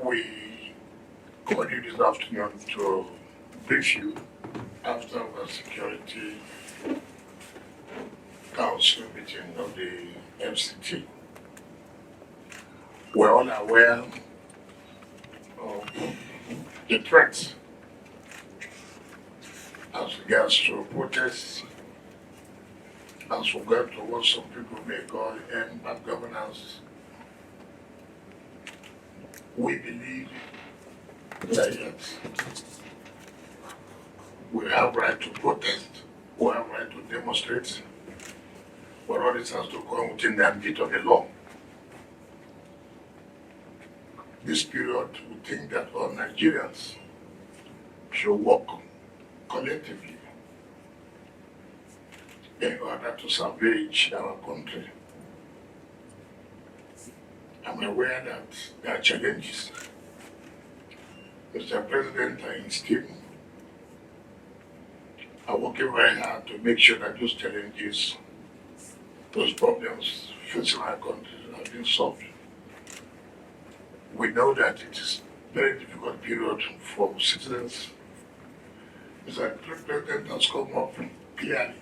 We called you this afternoon to brief you after our Security Council meeting of the FCT. We're all aware of the threats as regards to protests, as regards to what some people may call bad governance. We believe that yes, we have right to protest, we have right to demonstrate, but all this has to come within the ambit of the law. This period, we think that all Nigerians should work collectively in order to salvage our country. I'm aware that there are challenges. Mr. President and his team are working very hard to make sure that those challenges, those problems facing our country have been solved. We know that it is a very difficult period for citizens. Mr. President has come up clearly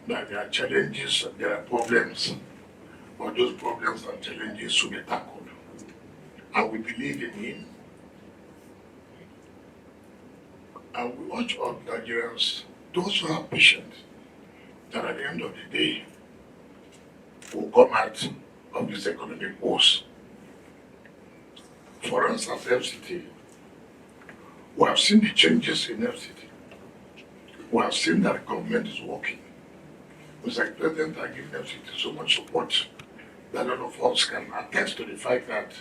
that there are challenges and there are problems, but those problems and challenges should be tackled. And we believe in him. And we urge all Nigerians, those who have patience, that at the end of the day, will come out of this economic woes. For us as FCT, we have seen the changes in FCT. We have seen that the government is working. Mr. President has given FCT so much support that a lot of us can attest to the fact that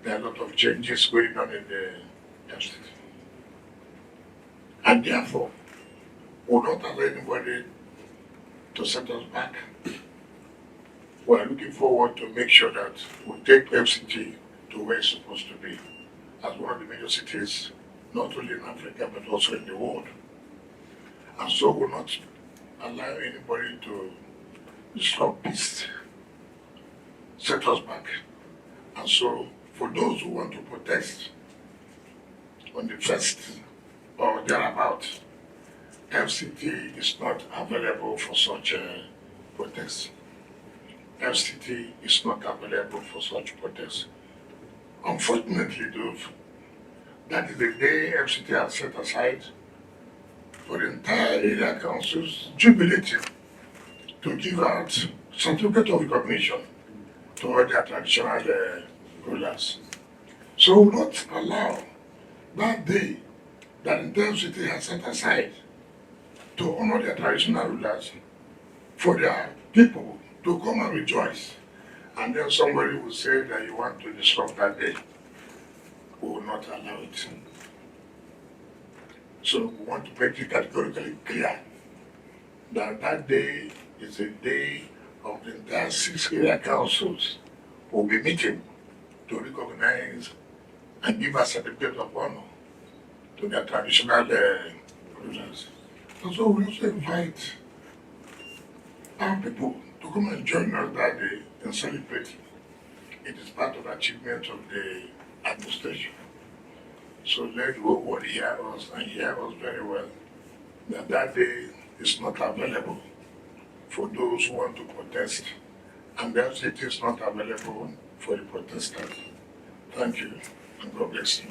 there are a lot of changes going on in the FCT. And therefore, we will not allow anybody to set us back. We are looking forward to make sure that we take FCT to where it's supposed to be, as one of the major cities, not only in Africa, but also in the world. And so we will not allow anybody to disrupt peace, set us back. And so, for those who want to protest on the 1st or thereabout, FCT is not available for such a protest. FCT is not available for such protest. Unfortunately, though, that is the day FCT has set aside for the entire area council's jubilating to give out certificate of recognition to all their traditional rulers. So we will not allow that day that the FCT has set aside to honor their traditional rulers for their people to come and rejoice. And then somebody will say that you want to disrupt that day. We will not allow it. So we want to make it categorically clear that that day is a day of the entire 6 area councils who will be meeting to recognize and give a certificate of honor to their traditional rulers. And so we also invite our people to come and join us that day in celebrating. It is part of the achievement of the administration. So let the whole world hear us and hear us very well, that that day is not available for those who want to protest, and that it is not available for the protesters. Thank you, and God bless you.